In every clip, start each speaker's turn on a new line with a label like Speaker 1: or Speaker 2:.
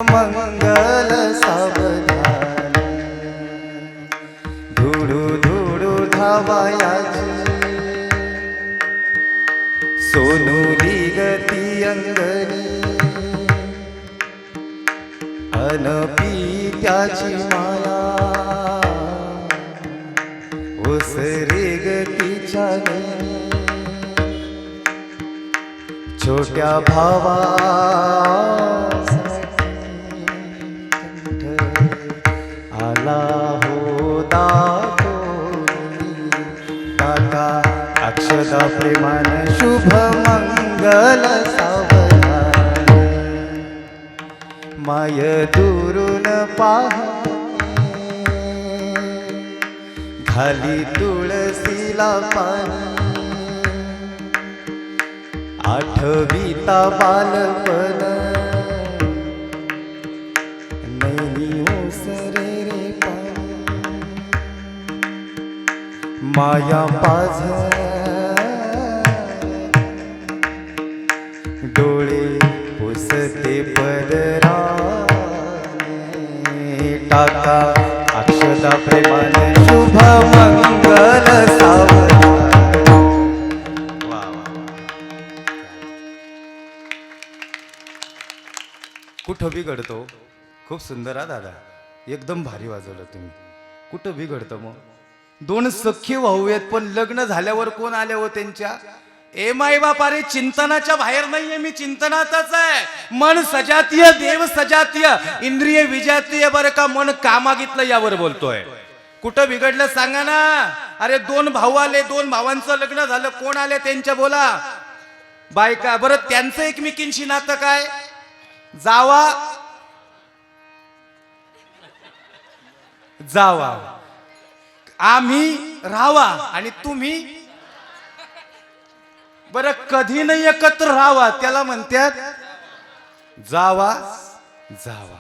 Speaker 1: मंगल सावधान धुडू धुडू धावायाची सोनुली गती अंगणी अनपित्याची माया ओसरे गतीच्या नैनी छोट्या भावा आला हो दाखोनी काका अक्षदा प्रेमान शुभ मंगल सावधान माय दुरून पाहणे घाली तुळशीला पाणी आठवीता बालपण नैनी ओसरे रे पाणी माया पाझ डोळे पुसते पदराने टाका अक्षदा प्रेमाने शुभ मंगल सावधान. कुठं बिघडतो? खूप सुंदर हा दादा, एकदम भारी वाजवलं तुम्ही. कुठं बिघडतं मग? दोन सख्खे भाऊ आहेत पण लग्न झाल्यावर कोण आले हो त्यांच्या? ए माई बापा रे, चिंतनाच्या बाहेर नाहीये मी, चिंतनातच आहे. मन सजातीय देव सजातीय इंद्रिय विजातीय बरं का. मन का मागितलं यावर बोलतोय. कुठं बिघडलं सांगा ना. अरे दोन भाऊ आले, दोन भावांचं लग्न झालं, कोण आले त्यांच्या बोला? बायका. बरं त्यांचं एकमेकींशी नातं काय? जावा जावा आम्ही राहावा आणि तुम्ही बरं कधी नाही एकत्र राहावा त्याला म्हणतात जावा जावा.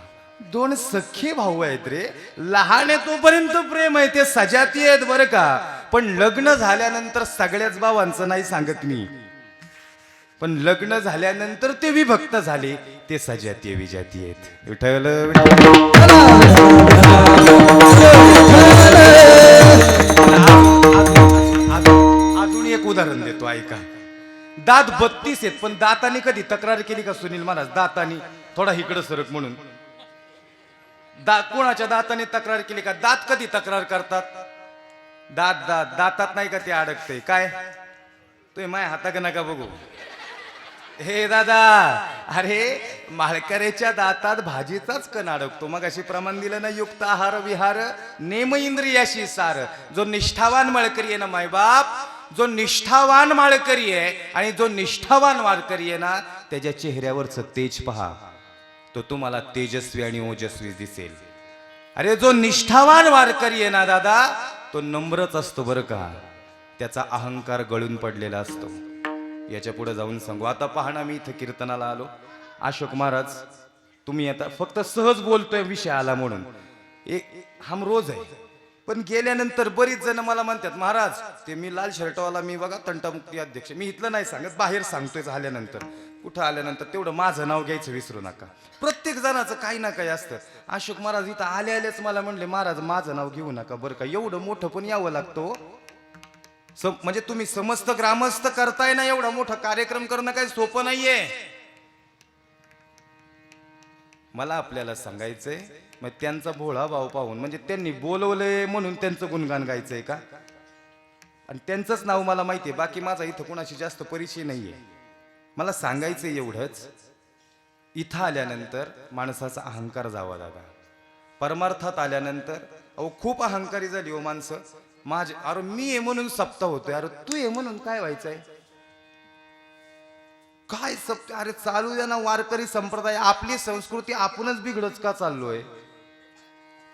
Speaker 1: दोन सख्खे भाऊ आहेत रे, लहान आहे तोपर्यंत प्रेम आहे, ते सजाती आहेत बरं का. पण लग्न झाल्यानंतर सगळ्याच भावांचं नाही सांगत मी, पण लग्न झाल्यानंतर ते विभक्त झाले, ते सजातीय विजाती आहेत. विठ्ठल अजून एक उदाहरण देतो ऐका. दात 32 आहेत पण दातानी कधी तक्रार केली का सुनील महाराज? दातानी थोडा इकडं सरक म्हणून कोणाच्या दाताने तक्रार केली का? दात कधी तक्रार करतात? दातात नाही का ते अडकते काय? तुम्ही माझ्या हाता का नका बघू. हे दादा, अरे माळकऱ्याच्या दातात भाजीचाच कण अडकतो. मग अशी प्रमाण दिलं ना, युक्त आहार विहार नेम इंद्रियाशी सार. जो निष्ठावान माळकरी आहे ना मायबाप, जो निष्ठावान माळकरी आहे आणि जो निष्ठावान माळकरी आहे ना, त्याच्या चेहऱ्यावरच तेज पहा, तो तुम्हाला तेजस्वी आणि ओजस्वी दिसेल. अरे जो निष्ठावान वारकरी आहे ना दादा, तो नम्रच असतो बरं का. त्याचा अहंकार गळून पडलेला असतो. याच्या पुढे जाऊन सांगू. आता पहा ना, मी इथं कीर्तनाला आलो. अशोक महाराज, तुम्ही आता फक्त सहज बोलतोय विषय आला म्हणून, हम रोज आहे. पण गेल्यानंतर बरीच जण मला म्हणतात महाराज ते मी लाल शर्टवाला मी बघा तंटामुक्ती अध्यक्ष. मी इथलं नाही सांगत, बाहेर सांगतोय झाल्यानंतर. कुठं आल्यानंतर तेवढं माझं नाव घ्यायचं विसरू नका. प्रत्येक जणाचं काही ना काही असतं. अशोक महाराज इथं आलेच मला म्हणले महाराज माझं नाव घेऊ नका बरं का. एवढं मोठं पण यावं लागतो. म्हणजे तुम्ही समस्त ग्रामस्थ करताय ना, एवढा मोठा कार्यक्रम करणं काही सोपं नाहीये. मला आपल्याला सांगायचंय, मग त्यांचा भोळा भाव पाहून म्हणजे त्यांनी बोलवलंय म्हणून त्यांचं गुणगान गायचंय का? आणि त्यांचंच नाव मला माहितीये, बाकी माझा इथं कोणाशी जास्त परिचय नाहीये. मला सांगायचंय एवढंच, इथं आल्यानंतर माणसाचा अहंकार जावा दादा. परमार्थात आल्यानंतर अहो खूप अहंकारी झाली हो माणसं. माझे अरे मी आहे म्हणून सप्ता होतोय, अरे तू आहे म्हणून काय व्हायचंय? काय सप्त? अरे चालू द्या ना वारकरी संप्रदाय. आपली संस्कृती आपणच बिघडच का चाललोय?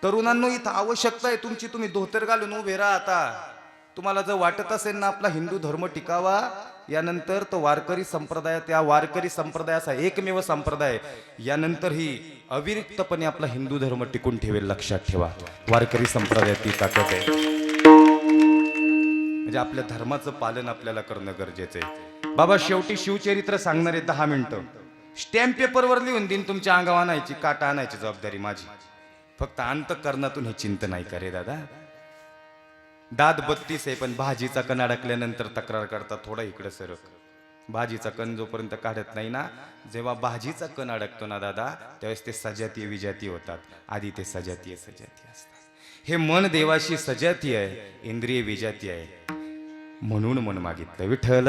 Speaker 1: तरुणांनो, इथं आवश्यकता आहे तुमची. तुम्ही धोतर घालून उभे राहा. आता तुम्हाला जर वाटत असेल ना आपला हिंदू धर्म टिकावा, यानंतर तो वारकरी संप्रदाय, त्या वारकरी संप्रदायाचा एकमेव संप्रदाय यानंतर ही अविरक्तपणे आपला हिंदू धर्म टिकून ठेवेल. लक्षात ठेवा, वारकरी संप्रदायाची ताकद आहे. म्हणजे आपल्या धर्माचं पालन आपल्याला करणं गरजेचं आहे. बाबा शेवटी शिवचरित्र सांगणारे 10 मिनिटं. स्टॅम्प पेपरवर लिहून देईन, तुमच्या अंगावर आणायची काटा आणायची जबाबदारी माझी. फक्त अंतःकरणातून हे चिंतन नाही करे दादा. दात 32 आहे पण भाजीचा कण अडकल्यानंतर तक्रार करता थोडा इकडे सरक. भाजीचा कण जोपर्यंत काढत नाही ना, जेव्हा भाजीचा कण अडकतो ना दादा, त्यावेळेस ते सजातीय विजातीय होतात. आधी ते सजातीय सजातीय असतात. हे मन देवाशी सजातीय आहे, इंद्रिय विजातीय आहे. म्हणून मन मागितलं विठ्ठल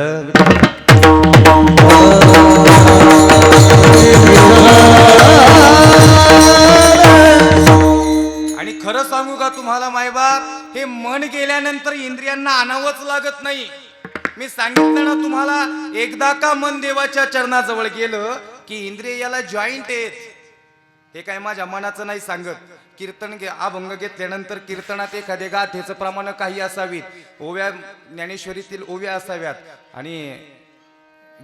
Speaker 1: आणि खरं सांगू का तुम्हाला मायबाप, हे मन गेल्यानंतर इंद्रियांना आणावंच लागत नाही. मी सांगितलं ना तुम्हाला, एकदा का मन देवाच्या चरणाजवळ गेलं की इंद्रिय याला जॉईंट आहेत. हे काय माझ्या मनाचं नाही सांगत. कीर्तन अभंग घेतल्यानंतर कीर्तनात एखाद्या गाथेचं प्रमाण काही असावीत, ओव्या ज्ञानेश्वरीतील ओव्या असाव्यात आणि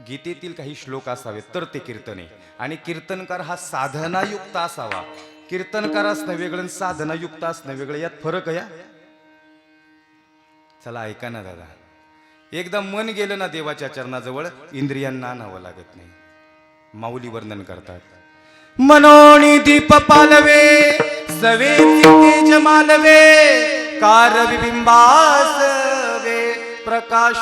Speaker 1: गीतेतील काही श्लोक असावेत, तर ते कीर्तन आहे. आणि कीर्तनकार हा साधनायुक्त असावा. कीर्तनकार असणं वेगळं आणि साधनायुक्त असणं वेगळं, यात फरक आहे. चला ऐका ना दादा, एकदा मन गेलं ना देवाच्या चरणाजवळ, इंद्रियांना आणावं लागत नाही. माऊली वर्णन करतात, मनोनी दीप पालवे सवे तेज मालवे, कार बिंबासवे प्रकाश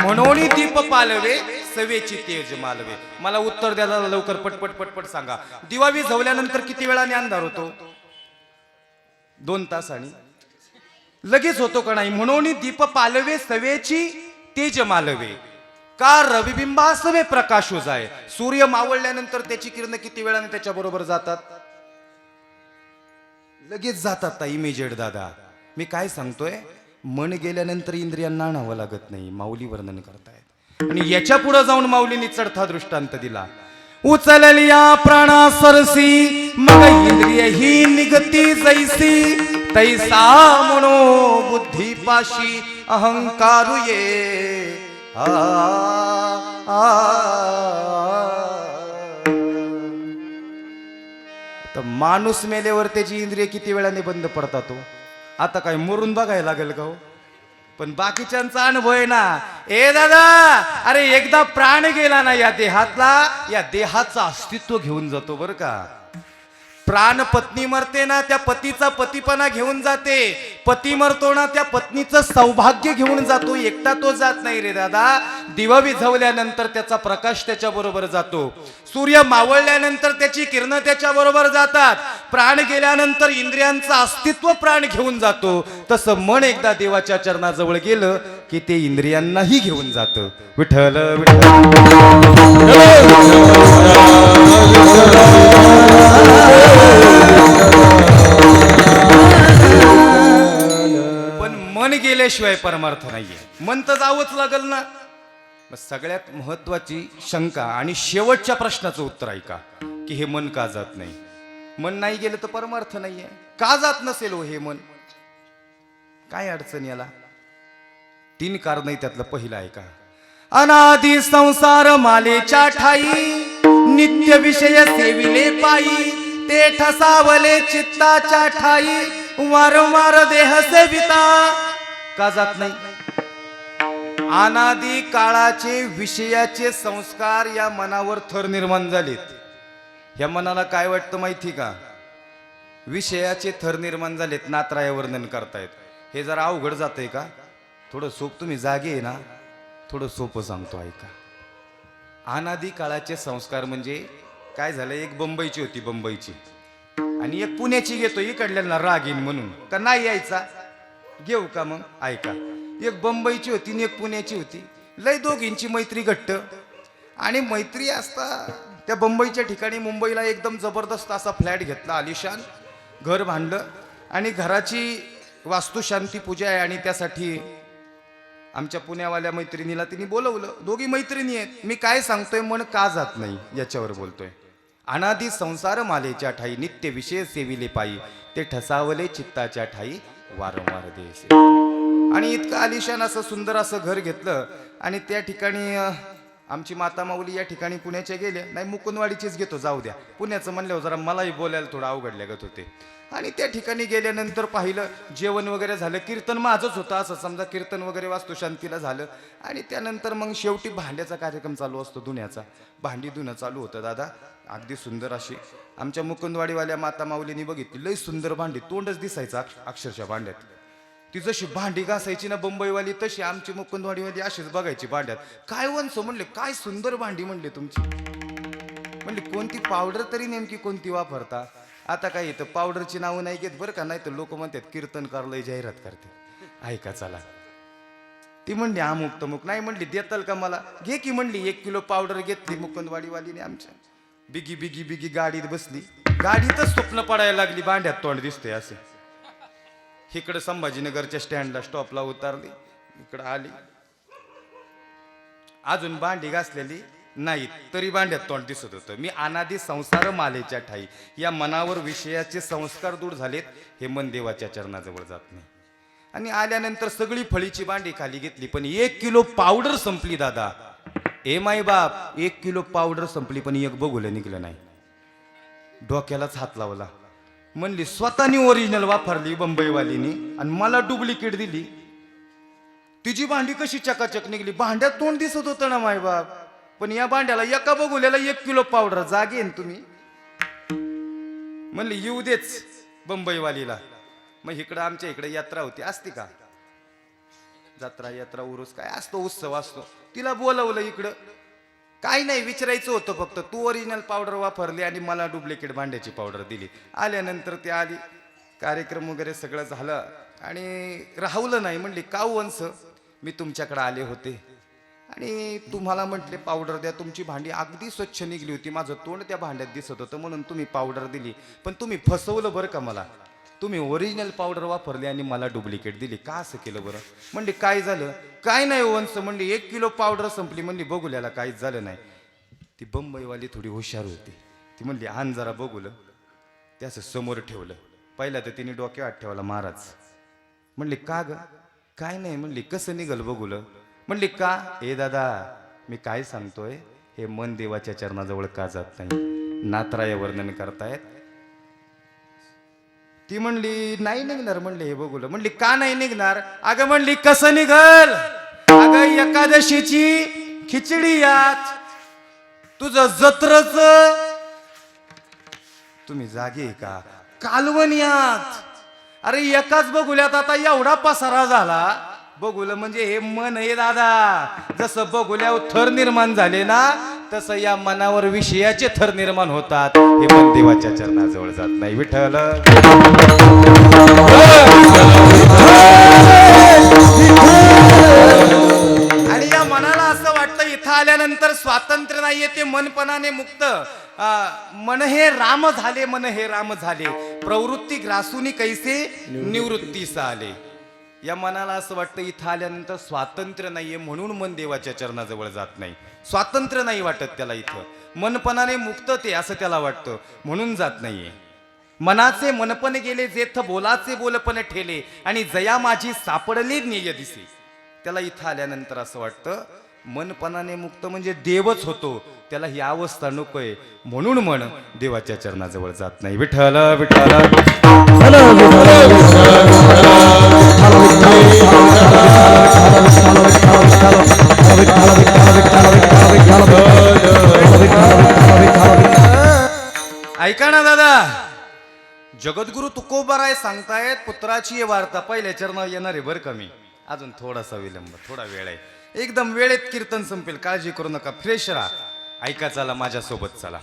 Speaker 1: मनोनी दीप पालवे सवेची तेज मालवे. मला उत्तर द्यायला लवकर पटपट पटपट सांगा. दिवा विझवल्यानंतर किती वेळाने अंधार होतो? 2 तासांनी लगेच होतो का नाही? म्हणून दीप पालवे सवेची तेज मालवे, का रविबिंबासवे प्रकाश जाय. सूर्य मावळल्यानंतर त्याची किरण किती वेळाने त्याच्या बरोबर जातात? लगेच जातात. इमेजेड दादा, मी काय सांगतोय, मन गेल्यानंतर इंद्रियांना आणावं लागत नाही. माऊली वर्णन करतायत. आणि याच्या पुढे जाऊन माऊलींनी चढता दृष्टांत दिला. उचललिया प्राणा सरसी, मग इंद्रिय ही निगती जैसी, तैसा मनो बुद्धी पाशी अहंकारू ये. तर माणूस मेल्यावर त्याची इंद्रिय किती वेळाने बंद पडतात हो? आता काय मरून बघायला लागेल का हो? पण बाकीच्यांचा अनुभव आहे ना. ए दादा, अरे एकदा प्राण गेला ना या देहातला, या देहाचं अस्तित्व घेऊन जातो बरं का. प्राण पत्नी मरते ना, त्या पतीचा पतीपणा घेऊन जाते. पती मरतो ना, त्या पत्नीचं सौभाग्य घेऊन जातो. एकटा तो जात नाही रे दादा. दिवा विझवल्यानंतर त्याचा प्रकाश त्याच्या बरोबर जातो. सूर्य मावळल्यानंतर त्याची किरण त्याच्या बरोबर जातात. प्राण गेल्यानंतर इंद्रियांचं अस्तित्व प्राण घेऊन जातो. तसं मन एकदा देवाच्या चरणाजवळ गेलं की ते इंद्रियांनाही घेऊन जातं. विठ्ठल पण मन गेल्याशिवाय परमार्थ नाहीये. मन तर जावंच लागल ना. सगळ्यात महत्वाची शंका आणि शेवटच्या प्रश्नाचं उत्तर ऐका की हे मन का जात नाही? मन नाही गेलं तर परमार्थ नाहीये. का जात नसेल हो हे मन? काय अडचण याला? 3 कारण त्यातलं पहिलं ऐका. अनादि संसार मालेच्या ठाई, नित्य विषय सेविले पायी, ते ठसावले चित्ताच्या ठाई, वारंवार देह सेविता. का जात नाही? अनादि काळाचे विषयाचे संस्कार या मनावर थर निर्माण झालेत. या मनाला काय वाटतं माहिती का? विषयाचे थर निर्माण झालेत. नातराय वर्णन करतायत. हे जरा अवघड जातंय का? थोडं सोप, तुम्ही जागे आहे ना, थोडं सोपं सांगतो ऐका. अनादि काळाचे संस्कार म्हणजे काय झालं, एक बंबईची होती बंबईची आणि एक पुण्याची घेतो. इकडल्याला राग येईन म्हणून का नाही यायचा, घेऊ का मग? ऐका. एक बंबईची होती आणि एक पुण्याची होती. लय दोघींची मैत्री घट्ट. आणि मैत्री असता त्या बंबईच्या ठिकाणी मुंबईला एकदम जबरदस्त असा फ्लॅट घेतला, आलिशान घर बांधलं आणि घराची वास्तुशांती पूजा आहे आणि त्यासाठी आमच्या पुण्यावाल्या मैत्रिणीला तिने बोलवलं. दोघी मैत्रिणी आहेत. मी काय सांगतोय, मन का जात नाही याच्यावर बोलतोय. अनादि संसार मालेच्या ठाई, नित्य विषय सेविले पायी, ते ठसावले चित्ताच्या ठाई, वारंवार देश. आणि इतकं आलिशान असं सुंदर असं घर घेतलं आणि त्या ठिकाणी आमची माता माऊली या ठिकाणी पुण्याच्या गेल्या नाही, मुकुंदवाडीचीच घेतो जाऊ द्या, पुण्याचं म्हणल्यावर जरा मलाही बोलायला थोडं अवघड लागत होते. आणि त्या ठिकाणी गेल्यानंतर पाहिलं जेवण वगैरे झालं, कीर्तन माझंच होतं असं समजा, कीर्तन वगैरे वास्तुशांतीला झालं. आणि त्यानंतर मग शेवटी भांड्याचा कार्यक्रम चालू असतो, धुण्याचा. भांडी धुणं चालू होतं दादा, अगदी सुंदर अशी आमच्या मुकुंदवाडीवाल्या माता माऊलीने बघितली, लई सुंदर भांडी, तोंडच दिसायचं अक्षरशः भांड्यात. ती जशी भांडी घासायची ना बंबईवाली, तशी आमची मुकुंदवाडीवाली अशीच बघायची भांड्यात. काय वंस म्हणले, काय सुंदर भांडी म्हणले तुमची. म्हणले कोणती पावडर तरी नेमकी कोणती वापरता. आता काय इथं पावडरची नावं नाही घेत बरं का, नाही तर लोक म्हणतात कीर्तनकारला जाहिरात करते. ऐका चला, ती म्हणली अमुक तमुक, नाही म्हणली देताल का मला, घे की म्हणली. 1 किलो पावडर घेतली मुकुंदवाडीवालीने आमच्या. बिगी बिगी बिगी गाडीत बसली, गाडीतच स्वप्न पडायला लागली, भांड्यात तोंड दिसतंय असं. इकडं संभाजीनगरच्या स्टँडला स्टॉपला उतारली, इकडं आली, अजून भांडी घासलेली नाही तरी भांड्यात तोंड दिसत होतं. मी अनादी संसार मालेच्या ठाई, या मनावर विषयाचे संस्कार दूर झालेत, हे मन देवाच्या चरणाजवळ जात नाही. आणि आल्यानंतर सगळी फळीची भांडी खाली घेतली, पण 1 किलो पावडर संपली दादा. ए माई बाप, 1 किलो पावडर संपली, पण एक बघुलं निघलं नाही. डोक्यालाच हात लावला, म्हणली स्वतःनी ओरिजिनल वापरली बंबईवालीनी आणि मला डुप्लिकेट दिली. तिची भांडी कशी चकाचक निघली, भांड्यात तोंड दिसत होतं ना माय बाप, पण या भांड्याला एका बघुल्याला 1 किलो पावडर. जागेन तुम्ही, म्हणली येऊ देच बंबईवालीला. मग इकडं आमच्या इकडे यात्रा होती, असती का जत्रा यात्रा उरूस काय असतो, उत्सव असतो, तिला बोलवलं इकडं. काही नाही विचारायचं होतं फक्त, तू ओरिजिनल पावडर वापरली आणि मला डुप्लिकेट भांड्याची पावडर दिली. आल्यानंतर ती आली, कार्यक्रम वगैरे सगळं झालं आणि राहवलं नाही. म्हणली का वंस, मी तुमच्याकडे आले होते आणि तुम्हाला म्हटले पावडर द्या, तुमची भांडी अगदी स्वच्छ निघली होती, माझं तोंड त्या भांड्यात दिसत होतं म्हणून तुम्ही पावडर दिली, पण तुम्ही फसवलं बरं का मला. तुम्ही ओरिजिनल पावडर वापरली आणि मला डुप्लिकेट दिली, का असं केलं बरं. म्हणली काय झालं, काय नाही वंस, म्हणली 1 किलो पावडर संपली. म्हणली बघूल्याला काहीच झालं नाही. ती बंबईवाली थोडी हुशार होती, ती म्हणली आण जरा बघूलं. त्याचं समोर ठेवलं, पहिला तर तिने डोक्यावर ठेवला महाराज. म्हणली का ग, काय नाही. म्हणली कसं निघल बघूलं. म्हणली का, ए दादा मी काय सांगतोय, हे मन देवाच्या चरणाजवळ का जात नाही, नातराय वर्णन करतायत. ती म्हणली नाही निघणार. म्हणले हे बघूलं. म्हणली का नाही निघणार. अगं म्हणली कसं निघल, अगं एकादशीची खिचडी यात, तुझं जत्रच, तुम्ही जागे का, कालवण यात. अरे एकाच बघुल्यात आता एवढा पसारा झाला. बघुलं म्हणजे हे मन आहे दादा, जसं बघुल्यावर थर निर्माण झाले ना, तसं या मनावर विषयाचे थर निर्माण होतात. हे मन देवाच्या चरणाजवळ जात नाही. विठ्ठल आणि या मनाला असं वाटतं इथं आल्यानंतर स्वातंत्र्य नाहीये, ते मनपणाने मुक्त. मन हे राम झाले, मन हे राम झाले, प्रवृत्ती ग्रासूनी कैसे निवृत्तीस आले. या मनाला असं वाटतं इथं आल्यानंतर स्वातंत्र्य नाहीये, म्हणून मन देवाच्या चरणाजवळ जात नाही. स्वातंत्र्य नाही वाटत त्याला इथं, मनपणाने मुक्त ते असं त्याला वाटतं, म्हणून जात नाहीये. मनाचे मनपण गेले जेथ बोलाचे बोलपण ठेले, आणि जया माझी सापडली नेय दिसे. त्याला इथं आल्यानंतर असं वाटतं मनपणाने मुक्त म्हणजे देवच होतो, त्याला ही अवस्था नकोय, म्हणून मन देवाच्या चरणाजवळ जात नाही. विठ्ठल विठ्ठल ऐका ना दादा, जगद्गुरु तुकोबाराय सांगतायत पुत्राची ये वार्ता. पहिल्या चरणावर येणार आहे बरं का मी, अजून थोडासा विलंब, थोडा वेळ आहे, एकदम वेळेत कीर्तन संपेल, काळजी करू नका, फ्रेश राहा. ऐका चला माझ्यासोबत चला.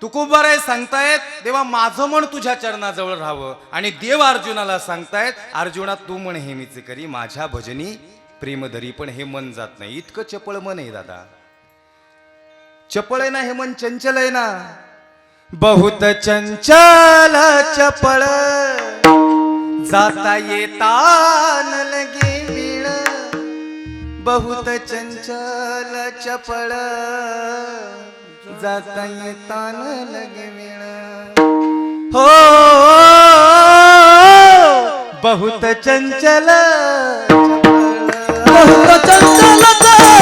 Speaker 1: तुकोबाराय सांगतायत देवा माझं मन तुझ्या चरणाजवळ राहावं, आणि देव अर्जुनाला सांगतायत अर्जुना तू मन हे मीच करी, माझ्या भजनी प्रेम धरी. पण हे मन जात नाही, इतकं चपळ मन आहे दादा, चपळ आहे ना हे मन, चंचल आहे ना. बहुत चंचल चपळ जाता येता न लगे वेळ, बहुत चंचल चपळ जाता येता न लगे वेळ. हो बहुत चंचल बहुत चंचल चपळ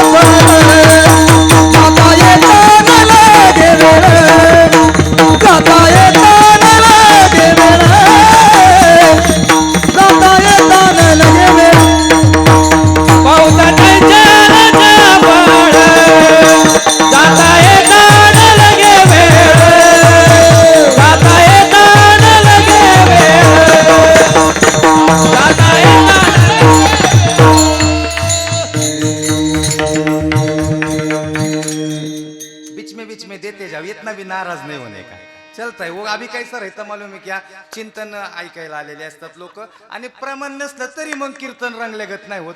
Speaker 1: जाओ, इतना भी नाराज नहीं होने का, चलता है वो. अभी कैसा रहता मालूम आहे क्या, चिंतन ऐकायला आलेले असतात लोक, आणि प्रमाण नसलं तरी मग कीर्तन रंगलेगत नाही होत.